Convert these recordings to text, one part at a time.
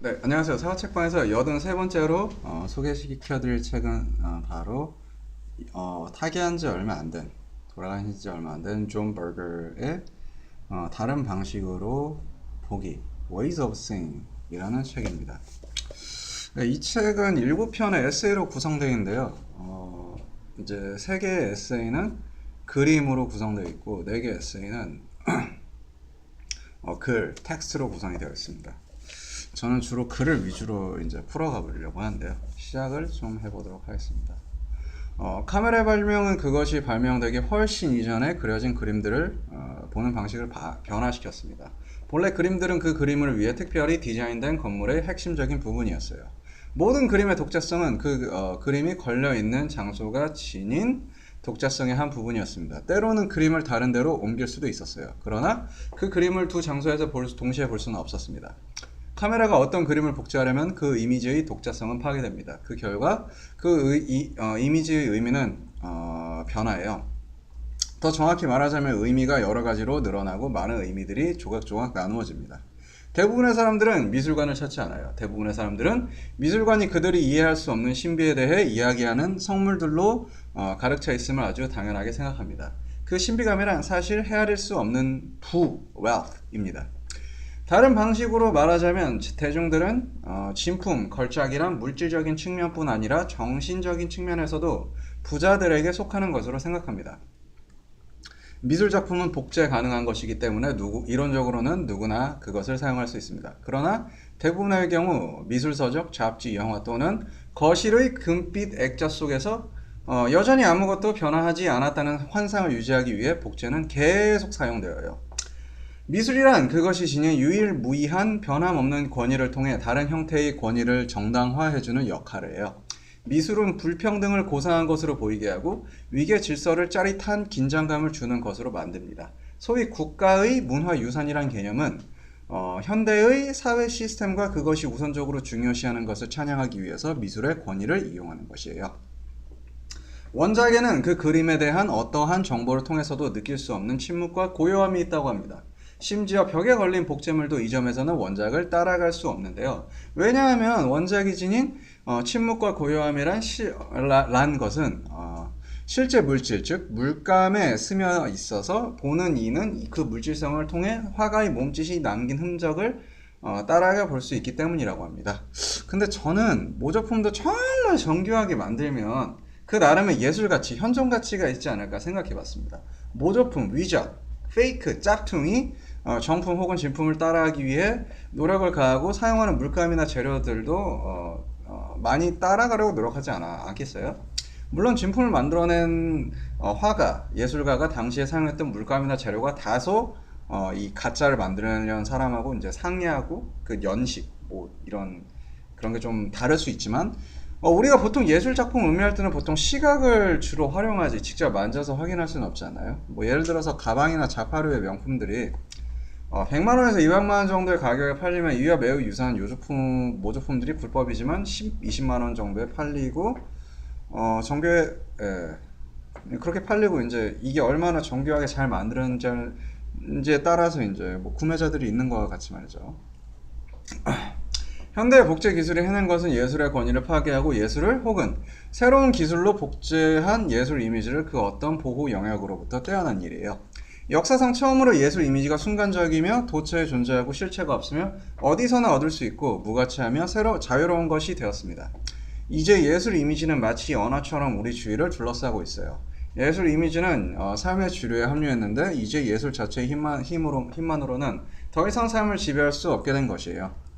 네, 안녕하세요. 사과책방에서 83번째로 소개시켜드릴 책은 바로 타계한 지 얼마 안 된, 돌아가신 지 얼마 안 된 존 버거의 다른 방식으로 보기, Ways of Seeing 이라는 책입니다. 네, 이 책은 7편의 에세이로 구성되어 있는데요. 이제 3개의 에세이는 그림으로 구성되어 있고 4개의 에세이는 텍스트로 구성이 되어 있습니다. 저는 주로 글을 위주로 이제 풀어가 보려고 하는데요. 시작을 좀 해보도록 하겠습니다. 카메라의 발명은 그것이 발명되기 훨씬 이전에 그려진 그림들을 보는 방식을 변화시켰습니다. 본래 그림들은 그 그림을 위해 특별히 디자인된 건물의 핵심적인 부분이었어요. 모든 그림의 독자성은 그림이 걸려있는 장소가 지닌 독자성의 한 부분이었습니다. 때로는 그림을 다른 데로 옮길 수도 있었어요. 그러나 그 그림을 두 장소에서 동시에 볼 수는 없었습니다. 카메라가 어떤 그림을 복제하려면 그 이미지의 독자성은 파괴됩니다. 그 결과 이미지의 의미는 변화해요. 더 정확히 말하자면 의미가 여러 가지로 늘어나고 많은 의미들이 조각조각 나누어집니다. 대부분의 사람들은 미술관을 찾지 않아요. 대부분의 사람들은 미술관이 그들이 이해할 수 없는 신비에 대해 이야기하는 성물들로 가득 차 있음을 아주 당연하게 생각합니다. 그 신비감이란 사실 헤아릴 수 없는 wealth입니다. 다른 방식으로 말하자면 대중들은 진품, 걸작이란 물질적인 측면뿐 아니라 정신적인 측면에서도 부자들에게 속하는 것으로 생각합니다. 미술작품은 복제 가능한 것이기 때문에 이론적으로는 누구나 그것을 사용할 수 있습니다. 그러나 대부분의 경우 미술서적, 잡지, 영화 또는 거실의 금빛 액자 속에서 여전히 아무것도 변화하지 않았다는 환상을 유지하기 위해 복제는 계속 사용되어요. 미술이란 그것이 지닌 유일무이한 변함없는 권위를 통해 다른 형태의 권위를 정당화해주는 역할을 해요. 미술은 불평등을 고상한 것으로 보이게 하고 위계 질서를 짜릿한 긴장감을 주는 것으로 만듭니다. 소위 국가의 문화유산이란 개념은 현대의 사회 시스템과 그것이 우선적으로 중요시하는 것을 찬양하기 위해서 미술의 권위를 이용하는 것이에요. 원작에는 그 그림에 대한 어떠한 정보를 통해서도 느낄 수 없는 침묵과 고요함이 있다고 합니다. 심지어 벽에 걸린 복제물도 이 점에서는 원작을 따라갈 수 없는데요. 왜냐하면 원작이 지닌 침묵과 고요함이란 것은 실제 물질, 즉 물감에 스며 있어서 보는 이는 그 물질성을 통해 화가의 몸짓이 남긴 흔적을 따라가 볼 수 있기 때문이라고 합니다. 근데 저는 모조품도 정말 정교하게 만들면 그 나름의 예술가치, 현존가치가 있지 않을까 생각해 봤습니다. 모조품, 위젓, 페이크, 짝퉁이 정품 혹은 진품을 따라하기 위해 노력을 가하고 사용하는 물감이나 재료들도 많이 따라가려고 노력하지 않겠어요? 물론 진품을 만들어낸 화가, 예술가가 당시에 사용했던 물감이나 재료가 다소 이 가짜를 만들려는 사람하고 이제 상이하고 그 연식, 뭐 그런 게 좀 다를 수 있지만 우리가 보통 예술 작품 의미할 때는 보통 시각을 주로 활용하지 직접 만져서 확인할 수는 없잖아요. 뭐 예를 들어서 가방이나 자파류의 명품들이 100만원에서 200만원 정도의 가격에 팔리면 이와 매우 유사한 모조품들이 불법이지만 20만원 정도에 팔리고 정교에 그렇게 팔리고 이제 이게 얼마나 정교하게 잘 만들었는지에 따라서 이제 뭐 구매자들이 있는 것과 같이 말이죠. 현대의 복제 기술이 해낸 것은 예술의 권위를 파괴하고 예술을 혹은 새로운 기술로 복제한 예술 이미지를 그 어떤 보호 영역으로부터 떼어난 일이에요. 역사상 처음으로 예술 이미지가 순간적이며 도처에 존재하고 실체가 없으며 어디서나 얻을 수 있고 무가치하며 자유로운 것이 되었습니다. 이제 예술 이미지는 마치 언어처럼 우리 주위를 둘러싸고 있어요. 예술 이미지는 삶의 주류에 합류했는데 이제 예술 자체의 힘만으로는 더 이상 삶을 지배할 수 없게 된 것이에요.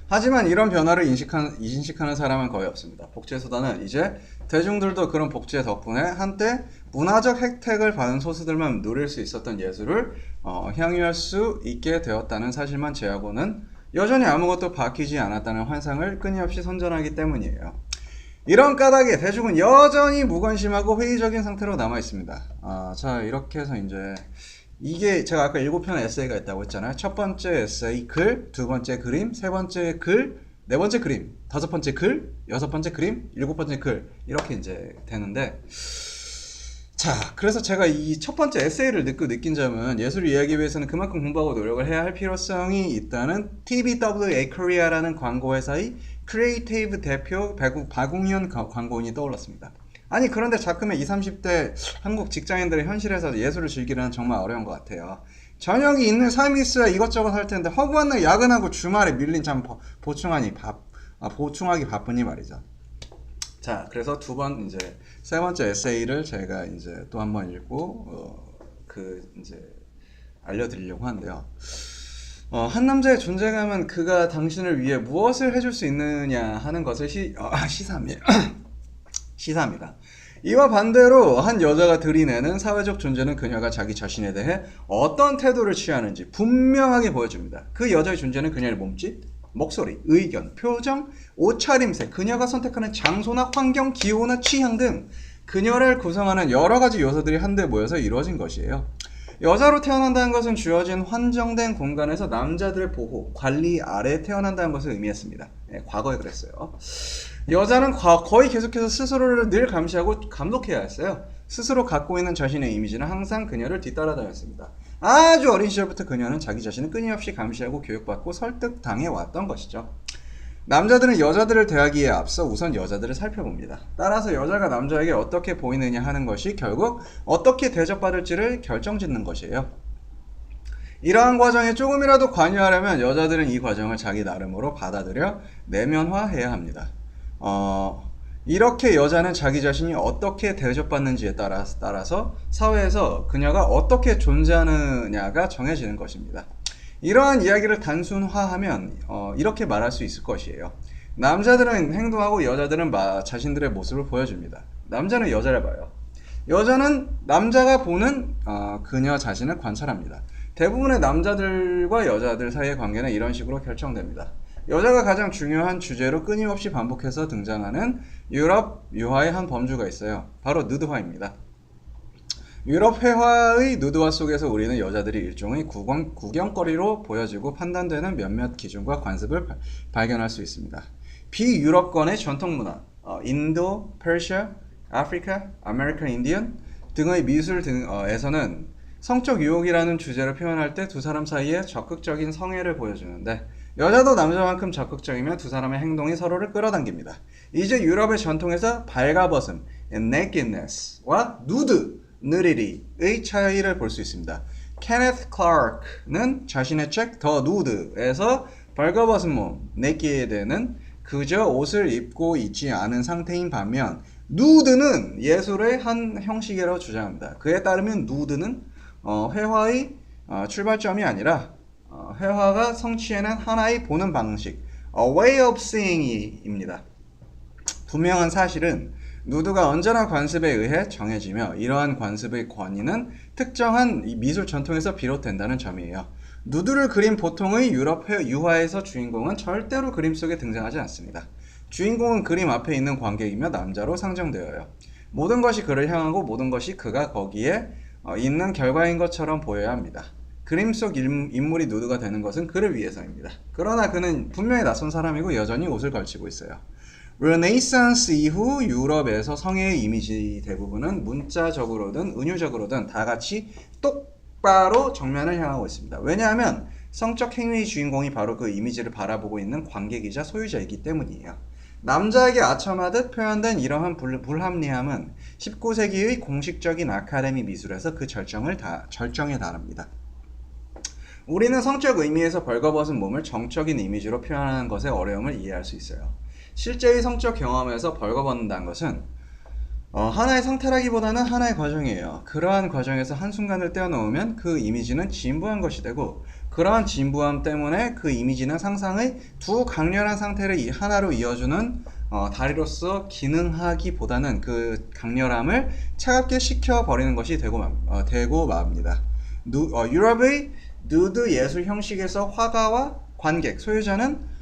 하지만 이런 변화를 인식하는 사람은 거의 없습니다. 복제 수단은 이제 대중들도 그런 복제 덕분에 한때 문화적 혜택을 받은 소수들만 누릴 수 있었던 예술을 향유할 수 있게 되었다는 사실만 제하고는 여전히 아무것도 바뀌지 않았다는 환상을 끊임없이 선전하기 때문이에요. 이런 까닭에 대중은 여전히 무관심하고 회의적인 상태로 남아 있습니다. 자, 이렇게 해서 이제 이게 제가 아까 7편의 에세이가 있다고 했잖아요. 첫 번째 에세이 글, 두 번째 그림, 세 번째 글, 네 번째 그림, 다섯 번째 글, 여섯 번째 그림, 일곱 번째 글 이렇게 이제 되는데 자, 그래서 제가 이 첫 번째 에세이를 듣고 느낀 점은 예술을 이해하기 위해서는 그만큼 공부하고 노력을 해야 할 필요성이 있다는 TBWA Korea라는 광고회사의 크리에이티브 대표 박웅현 광고인이 떠올랐습니다. 아니, 그런데 자꾸만 20, 30대 한국 직장인들의 현실에서 예술을 즐기려는 정말 어려운 것 같아요. 저녁이 있는 삶이 있어야 이것저것 할 텐데 허구한 날 야근하고 주말에 밀린 잠 보충하기 바쁘니 말이죠. 자, 그래서 이제 세 번째 에세이를 제가 이제 또 한 번 읽고 이제 알려드리려고 하는데요. 한 남자의 존재감은 그가 당신을 위해 무엇을 해줄 수 있느냐 하는 것을 시사합니다. 시사합니다. 이와 반대로 한 여자가 들이내는 사회적 존재는 그녀가 자기 자신에 대해 어떤 태도를 취하는지 분명하게 보여줍니다. 그 여자의 존재는 그녀의 몸짓, 목소리, 의견, 표정, 옷차림새, 그녀가 선택하는 장소나 환경, 기호나 취향 등 그녀를 구성하는 여러 가지 요소들이 한데 모여서 이루어진 것이에요. 여자로 태어난다는 것은 주어진 한정된 공간에서 남자들의 보호, 관리 아래 태어난다는 것을 의미했습니다. 네, 과거에 그랬어요. 여자는 거의 계속해서 스스로를 늘 감시하고 감독해야 했어요. 스스로 갖고 있는 자신의 이미지는 항상 그녀를 뒤따라다녔습니다. 아주 어린 시절부터 그녀는 자기 자신을 끊임없이 감시하고 교육받고 설득당해 왔던 것이죠. 남자들은 여자들을 대하기에 앞서 우선 여자들을 살펴봅니다. 따라서 여자가 남자에게 어떻게 보이느냐 하는 것이 결국 어떻게 대접받을지를 결정짓는 것이에요. 이러한 과정에 조금이라도 관여하려면 여자들은 이 과정을 자기 나름으로 받아들여 내면화해야 합니다. 이렇게 여자는 자기 자신이 어떻게 대접받는지에 따라서 사회에서 그녀가 어떻게 존재하느냐가 정해지는 것입니다. 이러한 이야기를 단순화하면 이렇게 말할 수 있을 것이에요. 남자들은 행동하고 여자들은 자신들의 모습을 보여줍니다. 남자는 여자를 봐요. 여자는 남자가 보는 그녀 자신을 관찰합니다. 대부분의 남자들과 여자들 사이의 관계는 이런 식으로 결정됩니다. 여자가 가장 중요한 주제로 끊임없이 반복해서 등장하는 유럽 유화의 한 범주가 있어요. 바로 누드화입니다. 유럽 회화의 누드화 속에서 우리는 여자들이 일종의 구경거리로 보여지고 판단되는 몇몇 기준과 관습을 발견할 수 있습니다. 비유럽권의 전통 문화, 인도, 퍼시아, 아프리카, 아메리칸 인디언 등의 미술 등에서는 성적 유혹이라는 주제를 표현할 때 두 사람 사이에 적극적인 성애를 보여주는데 여자도 남자만큼 적극적이면 두 사람의 행동이 서로를 끌어당깁니다. 이제 유럽의 전통에서 발가벗음, nakedness와 누드, 느리리의 차이를 볼 수 있습니다. 케네스 클라크는 자신의 책 더 누드에서 발가벗은 몸, naked는 그저 옷을 입고 있지 않은 상태인 반면 누드는 예술의 한 형식이라고 주장합니다. 그에 따르면 누드는 회화의 출발점이 아니라 회화가 성취해낸 하나의 보는 방식, a way of seeing입니다. 분명한 사실은 누드가 언제나 관습에 의해 정해지며 이러한 관습의 권위는 특정한 미술 전통에서 비롯된다는 점이에요. 누드를 그린 보통의 유럽 유화에서 주인공은 절대로 그림 속에 등장하지 않습니다. 주인공은 그림 앞에 있는 관객이며 남자로 상정되어요. 모든 것이 그를 향하고 모든 것이 그가 거기에 있는 결과인 것처럼 보여야 합니다. 그림 속 인물이 누드가 되는 것은 그를 위해서입니다. 그러나 그는 분명히 낯선 사람이고 여전히 옷을 걸치고 있어요. 르네상스 이후 유럽에서 성애의 이미지 대부분은 문자적으로든 은유적으로든 다 같이 똑바로 정면을 향하고 있습니다. 왜냐하면 성적 행위의 주인공이 바로 그 이미지를 바라보고 있는 관객이자 소유자이기 때문이에요. 남자에게 아첨하듯 표현된 이러한 불합리함은 19세기의 공식적인 아카데미 미술에서 그 절정에 달합니다. 우리는 성적 의미에서 벌거벗은 몸을 정적인 이미지로 표현하는 것의 어려움을 이해할 수 있어요. 실제의 성적 경험에서 벌거벗는다는 것은 하나의 상태라기보다는 하나의 과정이에요. 그러한 과정에서 한순간을 떼어놓으면 그 이미지는 진부한 것이 되고 그러한 진부함 때문에 그 이미지는 상상의 두 강렬한 상태를 하나로 이어주는 다리로서 기능하기보다는 그 강렬함을 차갑게 식혀버리는 것이 되고 맙니다. 유럽의 누드 예술 형식에서 화가와 관객, 소유자는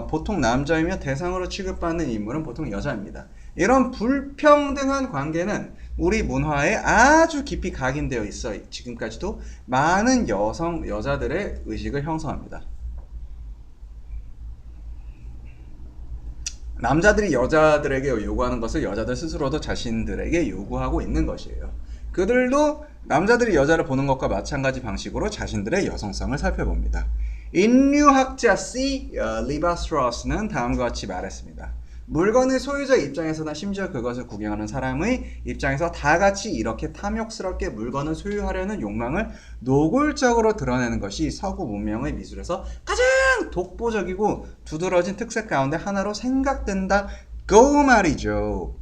보통 남자이며 대상으로 취급받는 인물은 보통 여자입니다. 이런 불평등한 관계는 우리 문화에 아주 깊이 각인되어 있어 지금까지도 많은 여자들의 의식을 형성합니다. 남자들이 여자들에게 요구하는 것을 여자들 스스로도 자신들에게 요구하고 있는 것이에요. 그들도 남자들이 여자를 보는 것과 마찬가지 방식으로 자신들의 여성성을 살펴봅니다. 인류학자 C. 리바스트로스는 다음과 같이 말했습니다. 물건의 소유자 입장에서나 심지어 그것을 구경하는 사람의 입장에서 다 같이 이렇게 탐욕스럽게 물건을 소유하려는 욕망을 노골적으로 드러내는 것이 서구 문명의 미술에서 가장 독보적이고 두드러진 특색 가운데 하나로 생각된다고 말이죠.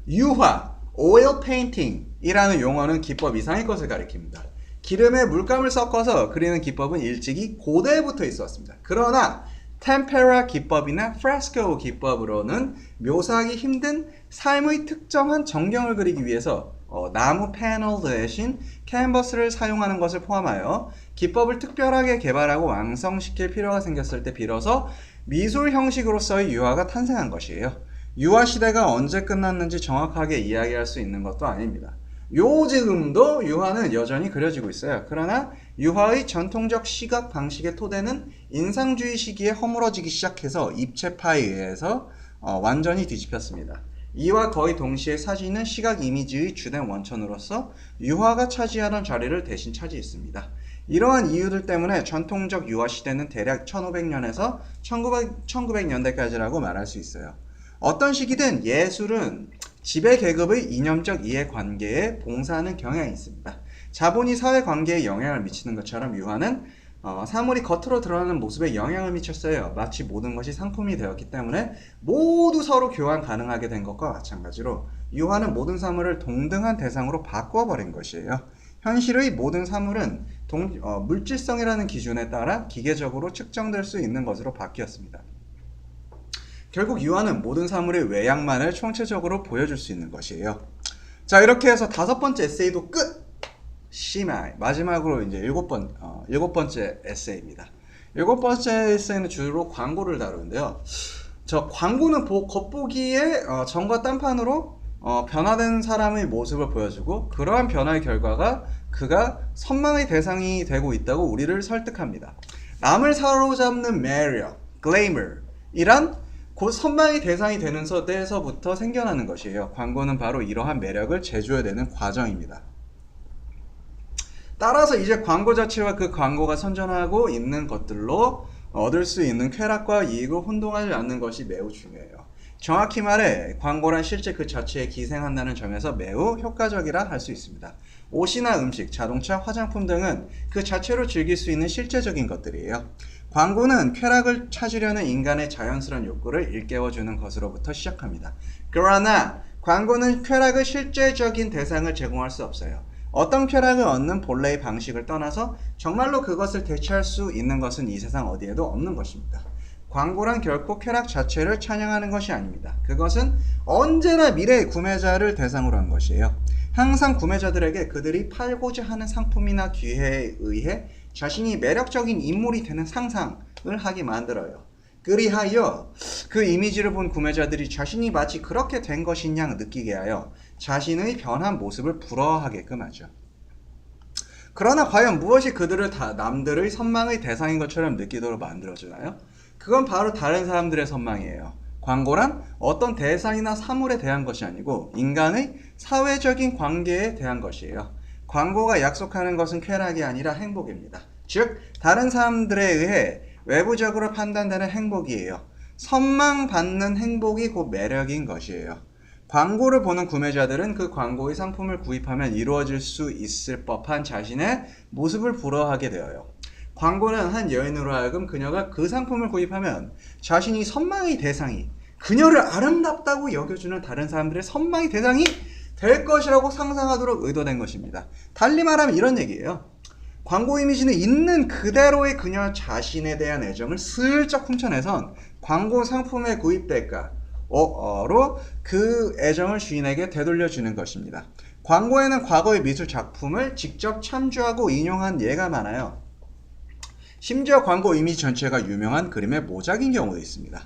유화, oil painting 이라는 용어는 기법 이상의 것을 가리킵니다. 기름에 물감을 섞어서 그리는 기법은 일찍이 고대부터 있었습니다. 그러나 템페라 기법이나 프레스코 기법으로는 묘사하기 힘든 삶의 특정한 전경을 그리기 위해서 나무 패널 대신 캔버스를 사용하는 것을 포함하여 기법을 특별하게 개발하고 완성시킬 필요가 생겼을 때 비로소 미술 형식으로서의 유화가 탄생한 것이에요. 유화 시대가 언제 끝났는지 정확하게 이야기할 수 있는 것도 아닙니다. 요즘도 유화는 여전히 그려지고 있어요. 그러나 유화의 전통적 시각 방식의 토대는 인상주의 시기에 허물어지기 시작해서 입체파에 의해서 완전히 뒤집혔습니다. 이와 거의 동시에 사진은 시각 이미지의 주된 원천으로서 유화가 차지하던 자리를 대신 차지했습니다. 이러한 이유들 때문에 전통적 유화 시대는 대략 1500년에서 1900년대까지라고 말할 수 있어요. 어떤 시기든 예술은 지배계급의 이념적 이해관계에 봉사하는 경향이 있습니다. 자본이 사회관계에 영향을 미치는 것처럼 유화는 사물이 겉으로 드러나는 모습에 영향을 미쳤어요. 마치 모든 것이 상품이 되었기 때문에 모두 서로 교환 가능하게 된 것과 마찬가지로 유화는 모든 사물을 동등한 대상으로 바꿔버린 것이에요. 현실의 모든 사물은 물질성이라는 기준에 따라 기계적으로 측정될 수 있는 것으로 바뀌었습니다. 결국 유화는 모든 사물의 외양만을 총체적으로 보여줄 수 있는 것이에요. 자, 이렇게 해서 5번째 에세이도 끝! 시마이. 마지막으로 이제 7번째 에세이입니다. 7번째 에세이는 주로 광고를 다루는데요. 저 광고는 겉보기에 전과 딴판으로 변화된 사람의 모습을 보여주고 그러한 변화의 결과가 그가 선망의 대상이 되고 있다고 우리를 설득합니다. 남을 사로잡는 매력, 글래머 이란 곧 선망의 대상이 되는 데서부터 생겨나는 것이에요. 광고는 바로 이러한 매력을 제조해내는 과정입니다. 따라서 이제 광고 자체와 그 광고가 선전하고 있는 것들로 얻을 수 있는 쾌락과 이익을 혼동하지 않는 것이 매우 중요해요. 정확히 말해 광고란 실제 그 자체에 기생한다는 점에서 매우 효과적이라 할 수 있습니다. 옷이나 음식, 자동차, 화장품 등은 그 자체로 즐길 수 있는 실제적인 것들이에요. 광고는 쾌락을 찾으려는 인간의 자연스러운 욕구를 일깨워주는 것으로부터 시작합니다. 그러나 광고는 쾌락의 실제적인 대상을 제공할 수 없어요. 어떤 쾌락을 얻는 본래의 방식을 떠나서 정말로 그것을 대체할 수 있는 것은 이 세상 어디에도 없는 것입니다. 광고란 결코 쾌락 자체를 찬양하는 것이 아닙니다. 그것은 언제나 미래의 구매자를 대상으로 한 것이에요. 항상 구매자들에게 그들이 팔고자 하는 상품이나 기회에 의해 자신이 매력적인 인물이 되는 상상을 하게 만들어요. 그리하여 그 이미지를 본 구매자들이 자신이 마치 그렇게 된 것인 양 느끼게 하여 자신의 변한 모습을 부러워하게끔 하죠. 그러나 과연 무엇이 그들을 남들의 선망의 대상인 것처럼 느끼도록 만들어주나요? 그건 바로 다른 사람들의 선망이에요. 광고란 어떤 대상이나 사물에 대한 것이 아니고 인간의 사회적인 관계에 대한 것이에요. 광고가 약속하는 것은 쾌락이 아니라 행복입니다. 즉, 다른 사람들에 의해 외부적으로 판단되는 행복이에요. 선망받는 행복이 곧 매력인 것이에요. 광고를 보는 구매자들은 그 광고의 상품을 구입하면 이루어질 수 있을 법한 자신의 모습을 부러워하게 되어요. 광고는 한 여인으로 하여금 그녀가 그 상품을 구입하면 자신이 선망의 대상이, 그녀를 아름답다고 여겨주는 다른 사람들의 선망의 대상이 될 것이라고 상상하도록 의도된 것입니다. 달리 말하면 이런 얘기예요. 광고 이미지는 있는 그대로의 그녀 자신에 대한 애정을 슬쩍 훔쳐내선 광고 상품의 구입 대가로 그 애정을 주인에게 되돌려주는 것입니다. 광고에는 과거의 미술 작품을 직접 참조하고 인용한 예가 많아요. 심지어 광고 이미지 전체가 유명한 그림의 모작인 경우도 있습니다.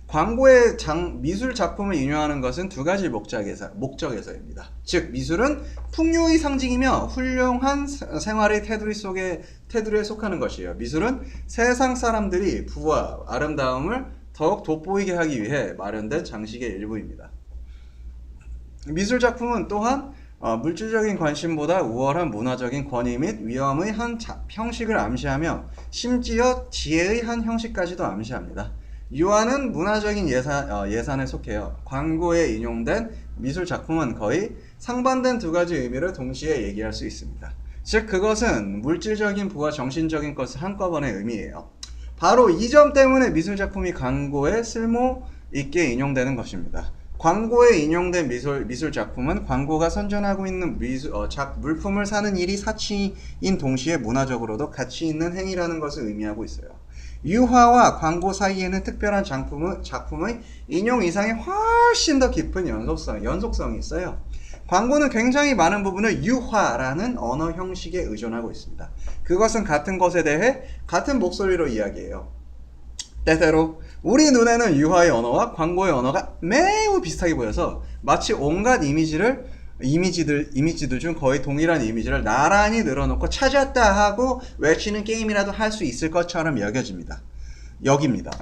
광고의 미술 작품을 인용하는 것은 두 가지 목적에서입니다. 즉, 미술은 풍요의 상징이며 훌륭한 생활의 테두리에 속하는 것이에요. 미술은 세상 사람들이 부와 아름다움을 더욱 돋보이게 하기 위해 마련된 장식의 일부입니다. 미술 작품은 또한 물질적인 관심보다 우월한 문화적인 권위 및 위험의 한 형식을 암시하며 심지어 지혜의 한 형식까지도 암시합니다. 유화는 문화적인 예산에 속해요. 광고에 인용된 미술 작품은 거의 상반된 두 가지 의미를 동시에 얘기할 수 있습니다. 즉 그것은 물질적인 부와 정신적인 것을 한꺼번에 의미해요. 바로 이 점 때문에 미술 작품이 광고에 쓸모 있게 인용되는 것입니다. 광고에 인용된 미술 작품은 광고가 선전하고 있는 물품을 사는 일이 사치인 동시에 문화적으로도 가치 있는 행위라는 것을 의미하고 있어요. 유화와 광고 사이에는 특별한 작품의 인용 이상의 훨씬 더 깊은 연속성이 있어요. 광고는 굉장히 많은 부분을 유화라는 언어 형식에 의존하고 있습니다. 그것은 같은 것에 대해 같은 목소리로 이야기해요. 때때로 우리 눈에는 유화의 언어와 광고의 언어가 매우 비슷하게 보여서 마치 온갖 이미지들 중 거의 동일한 이미지를 나란히 늘어놓고 찾았다 하고 외치는 게임이라도 할 수 있을 것처럼 여깁니다.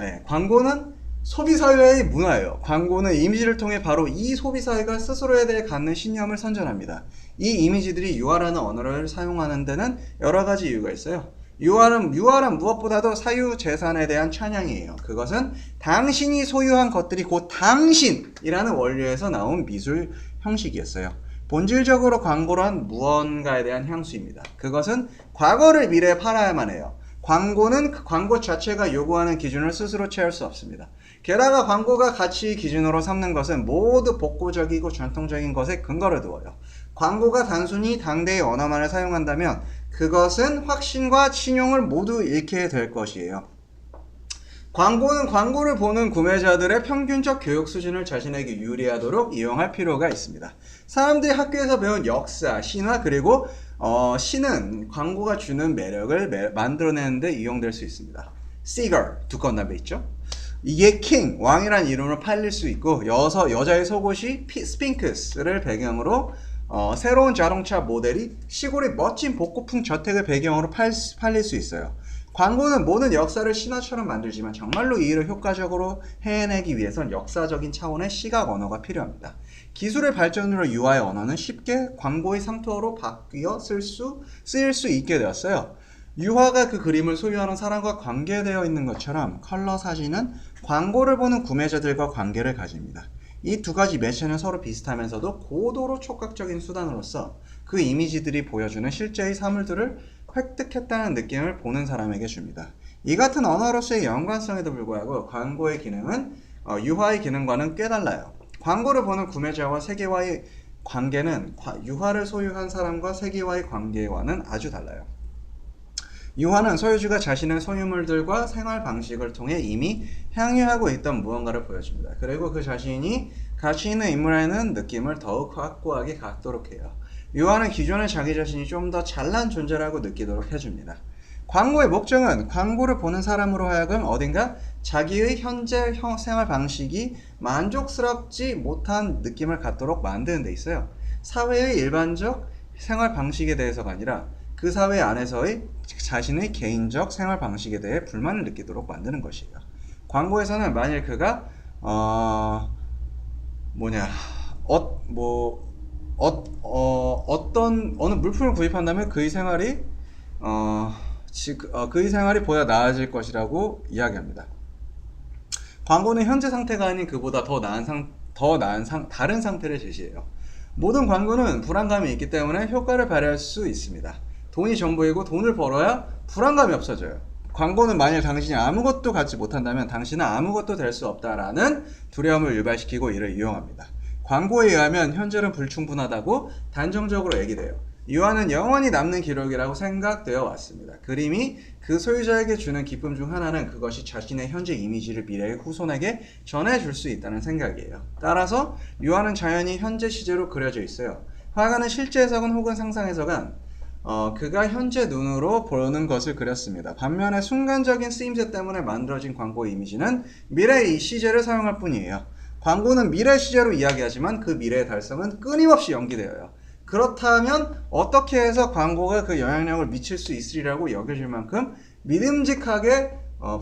예, 광고는 소비사회의 문화예요. 광고는 이미지를 통해 바로 이 소비사회가 스스로에 대해 갖는 신념을 선전합니다. 이 이미지들이 유화라는 언어를 사용하는 데는 여러 가지 이유가 있어요. 유화란 무엇보다도 사유재산에 대한 찬양이에요. 그것은 당신이 소유한 것들이 곧 당신이라는 원리에서 나온 미술 형식이었어요. 본질적으로 광고란 무언가에 대한 향수입니다. 그것은 과거를 미래에 팔아야만 해요. 광고는 그 광고 자체가 요구하는 기준을 스스로 채울 수 없습니다. 게다가 광고가 가치 기준으로 삼는 것은 모두 복고적이고 전통적인 것에 근거를 두어요. 광고가 단순히 당대의 언어만을 사용한다면 그것은 확신과 신용을 모두 잃게 될 것이에요. 광고는 광고를 보는 구매자들의 평균적 교육 수준을 자신에게 유리하도록 이용할 필요가 있습니다. 사람들이 학교에서 배운 역사, 신화, 그리고 시는 광고가 주는 매력을 만들어내는 데 이용될 수 있습니다. 시걸, 두꺼운 담배 있죠? 이게 킹, 왕이란 이름으로 팔릴 수 있고 여자의 속옷이 스핑크스를 배경으로 새로운 자동차 모델이 시골의 멋진 복고풍 저택을 배경으로 팔릴 수 있어요. 광고는 모든 역사를 신화처럼 만들지만 정말로 이 일을 효과적으로 해내기 위해선 역사적인 차원의 시각 언어가 필요합니다. 기술의 발전으로 유화의 언어는 쉽게 광고의 상투어로 바뀌어 쓰일 수 있게 되었어요. 유화가 그 그림을 소유하는 사람과 관계되어 있는 것처럼 컬러 사진은 광고를 보는 구매자들과 관계를 가집니다. 이 두 가지 매체는 서로 비슷하면서도 고도로 촉각적인 수단으로서 그 이미지들이 보여주는 실제의 사물들을 획득했다는 느낌을 보는 사람에게 줍니다. 이 같은 언어로서의 연관성에도 불구하고 광고의 기능은 유화의 기능과는 꽤 달라요. 광고를 보는 구매자와 세계와의 관계는 유화를 소유한 사람과 세계와의 관계와는 아주 달라요. 유화는 소유주가 자신의 소유물들과 생활 방식을 통해 이미 향유하고 있던 무언가를 보여줍니다. 그리고 그 자신이 가치 있는 인물이라는 느낌을 더욱 확고하게 갖도록 해요. 유화는 기존의 자기 자신이 좀 더 잘난 존재라고 느끼도록 해줍니다. 광고의 목적은 광고를 보는 사람으로 하여금 어딘가 자기의 현재 생활 방식이 만족스럽지 못한 느낌을 갖도록 만드는 데 있어요. 사회의 일반적 생활 방식에 대해서가 아니라 그 사회 안에서의 자신의 개인적 생활 방식에 대해 불만을 느끼도록 만드는 것이에요. 광고에서는 만일 그가 어느 물품을 구입한다면 그의 생활이 보다 나아질 것이라고 이야기합니다. 광고는 현재 상태가 아닌 그보다 더 나은 다른 상태를 제시해요. 모든 광고는 불안감이 있기 때문에 효과를 발휘할 수 있습니다. 돈이 전부이고 돈을 벌어야 불안감이 없어져요. 광고는 만일 당신이 아무것도 갖지 못한다면 당신은 아무것도 될 수 없다라는 두려움을 유발시키고 이를 이용합니다. 광고에 의하면 현재는 불충분하다고 단정적으로 얘기돼요. 유화는 영원히 남는 기록이라고 생각되어 왔습니다. 그림이 그 소유자에게 주는 기쁨 중 하나는 그것이 자신의 현재 이미지를 미래의 후손에게 전해줄 수 있다는 생각이에요. 따라서 유화는 자연히 현재 시제로 그려져 있어요. 화가는 실제 해석은 혹은 상상 해석은 그가 현재 눈으로 보는 것을 그렸습니다. 반면에 순간적인 쓰임새 때문에 만들어진 광고 이미지는 미래의 시제를 사용할 뿐이에요. 광고는 미래 시제로 이야기하지만 그 미래의 달성은 끊임없이 연기되어요. 그렇다면 어떻게 해서 광고가 그 영향력을 미칠 수 있으리라고 여겨질 만큼 믿음직하게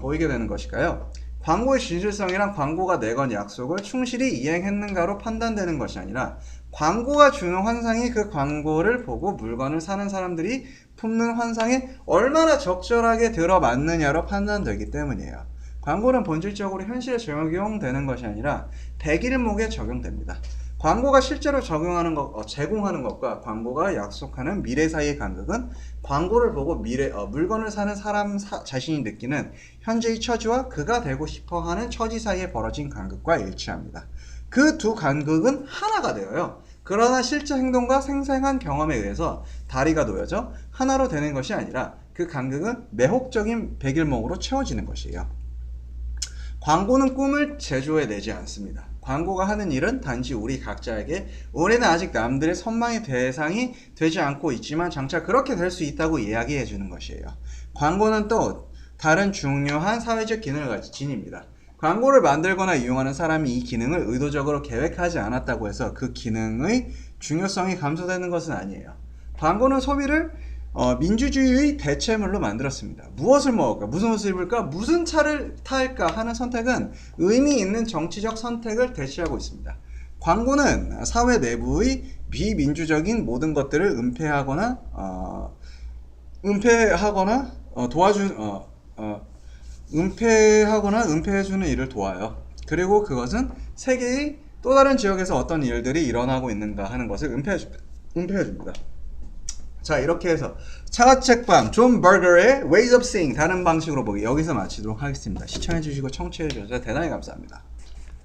보이게 되는 것일까요? 광고의 진실성이란 광고가 내건 약속을 충실히 이행했는가로 판단되는 것이 아니라 광고가 주는 환상이 그 광고를 보고 물건을 사는 사람들이 품는 환상에 얼마나 적절하게 들어맞느냐로 판단되기 때문이에요. 광고는 본질적으로 현실에 적용되는 것이 아니라 백일목에 적용됩니다. 광고가 실제로 제공하는 것과 광고가 약속하는 미래 사이의 간극은 광고를 보고 물건을 사는 사람 자신이 느끼는 현재의 처지와 그가 되고 싶어하는 처지 사이에 벌어진 간극과 일치합니다. 그 두 간극은 하나가 되어요. 그러나 실제 행동과 생생한 경험에 의해서 다리가 놓여져 하나로 되는 것이 아니라 그 간극은 매혹적인 백일목으로 채워지는 것이에요. 광고는 꿈을 제조해내지 않습니다. 광고가 하는 일은 단지 우리 각자에게 우리는 아직 남들의 선망의 대상이 되지 않고 있지만 장차 그렇게 될 수 있다고 이야기해 주는 것이에요. 광고는 또 다른 중요한 사회적 기능을 지닙니다. 광고를 만들거나 이용하는 사람이 이 기능을 의도적으로 계획하지 않았다고 해서 그 기능의 중요성이 감소되는 것은 아니에요. 광고는 소비를 민주주의의 대체물로 만들었습니다. 무엇을 먹을까? 무슨 옷을 입을까? 무슨 차를 탈까? 하는 선택은 의미 있는 정치적 선택을 대체하고 있습니다. 광고는 사회 내부의 비민주적인 모든 것들을 은폐해주는 일을 도와요. 그리고 그것은 세계의 또 다른 지역에서 어떤 일들이 일어나고 있는가 하는 것을 은폐해줍니다. 자, 이렇게 해서 차가책방 존 버거의 Ways of Seeing 다른 방식으로 보기 여기서 마치도록 하겠습니다. 시청해주시고 청취해주셔서 대단히 감사합니다.